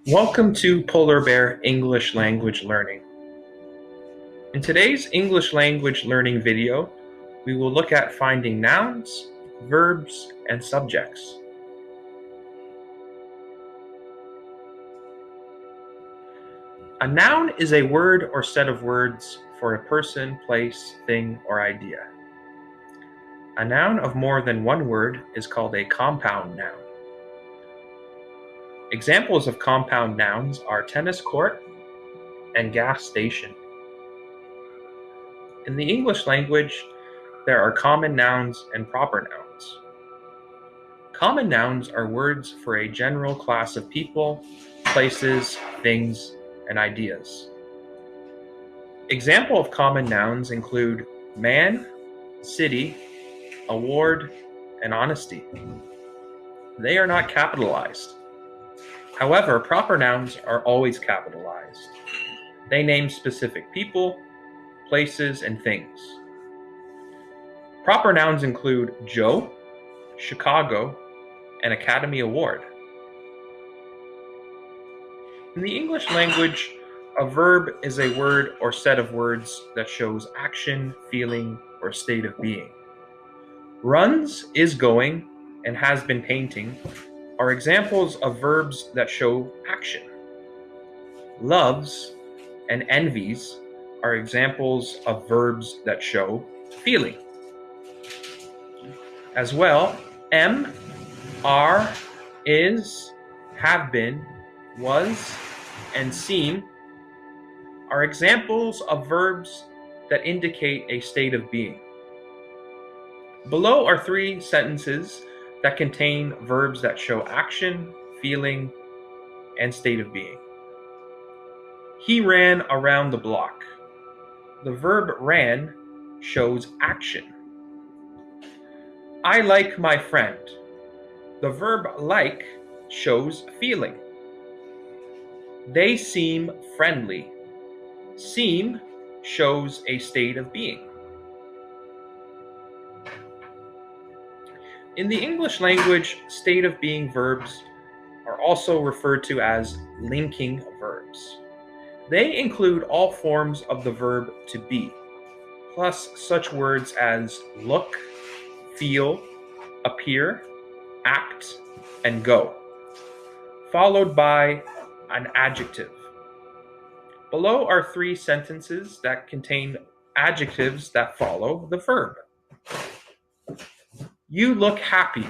Welcome to Polar Bear English Language Learning. In today's English language learning video, we will look at finding nouns, verbs, and subjects. A noun is a word or set of words for a person, place, thing, or idea. A noun of more than one word is called a compound noun. Examples of compound nouns are tennis court and gas station. In the English language, there are common nouns and proper nouns. Common nouns are words for a general class of people, places, things, and ideas. Examples of common nouns include man, city, award, and honesty. They are not capitalized. However, proper nouns are always capitalized. They name specific people, places, and things. Proper nouns include Joe, Chicago, and Academy Award. In the English language, a verb is a word or set of words that shows action, feeling, or state of being. Runs, is going, and has been painting are examples of verbs that show action. Loves and envies are examples of verbs that show feeling. As well, am, are, is, have been, was, and seem are examples of verbs that indicate a state of being. Below are three sentences that contain verbs that show action, feeling, and state of being. He ran around the block. The verb ran shows action. I like my friend. The verb like shows feeling. They seem friendly. Seem shows a state of being. In the English language, state of being verbs are also referred to as linking verbs. They include all forms of the verb to be, plus such words as look, feel, appear, act, and go, followed by an adjective. Below are three sentences that contain adjectives that follow the verb. You look happy.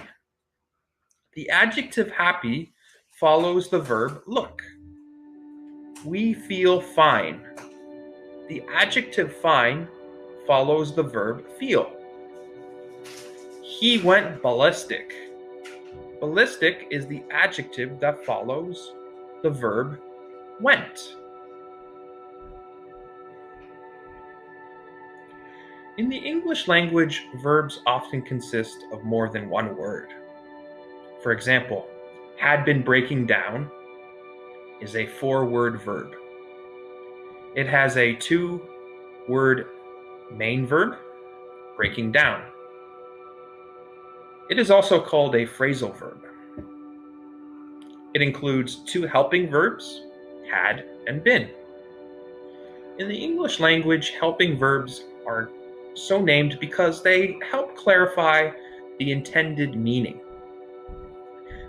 The adjective happy follows the verb look. We feel fine. The adjective fine follows the verb feel. He went ballistic. Ballistic is the adjective that follows the verb went. In the English language, verbs often consist of more than one word. For example, had been breaking down is a 4-word verb. It has a 2-word main verb, breaking down. It is also called a phrasal verb. It includes 2 helping verbs, had and been. In the English language, helping verbs are so named because they help clarify the intended meaning.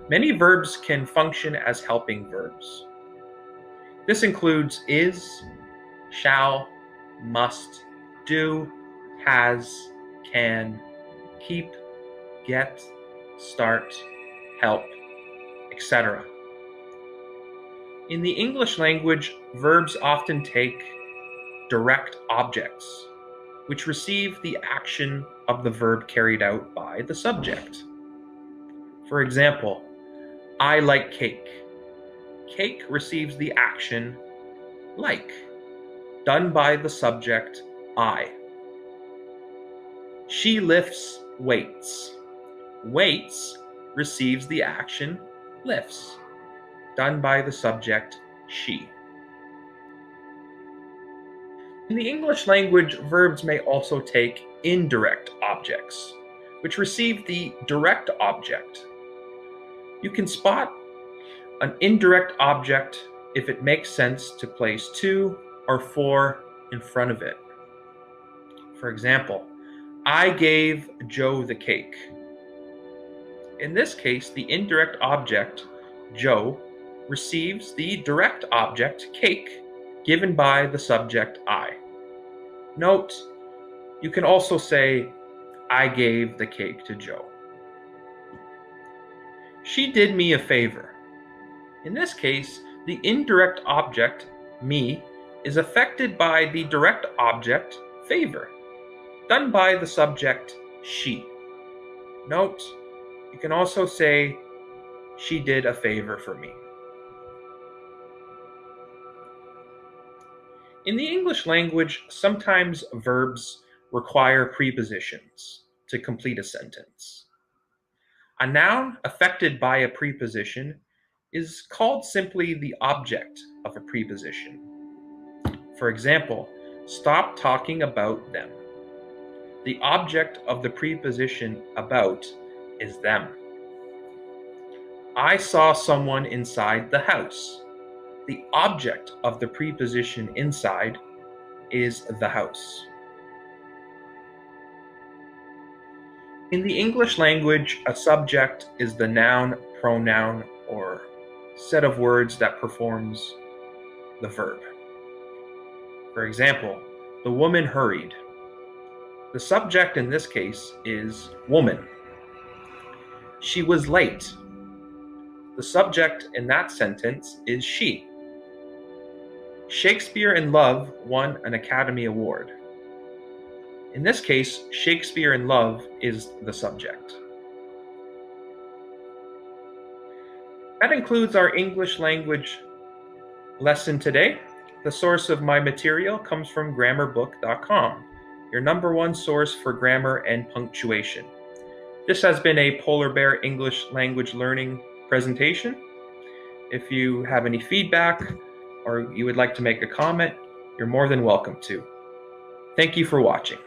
Many verbs can function as helping verbs. This includes is, shall, must, do, has, can, keep, get, start, help, etc. In the English language, verbs often take direct objects, which receive the action of the verb carried out by the subject. For example, I like cake. Cake receives the action like, done by the subject I. She lifts weights. Weights receives the action lifts, done by the subject she. In the English language, verbs may also take indirect objects, which receive the direct object. You can spot an indirect object if it makes sense to place to or for in front of it. For example, I gave Joe the cake. In this case, the indirect object, Joe, receives the direct object, cake, given by the subject I. Note, you can also say, I gave the cake to Joe. She did me a favor. In this case, the indirect object, me, is affected by the direct object, favor, done by the subject, she. Note, you can also say, she did a favor for me. In the English language, sometimes verbs require prepositions to complete a sentence. A noun affected by a preposition is called simply the object of a preposition. For example, stop talking about them. The object of the preposition about is them. I saw someone inside the house. The object of the preposition inside is the house. In the English language, a subject is the noun, pronoun, or set of words that performs the verb. For example, the woman hurried. The subject in this case is woman. She was late. The subject in that sentence is she. Shakespeare in Love won an Academy Award. In this case, Shakespeare in Love is the subject. That includes our English language lesson today. The source of my material comes from grammarbook.com, your #1 source for grammar and punctuation. This has been a Polar Bear English language learning presentation. If you have any feedback or you would like to make a comment, you're more than welcome to. Thank you for watching.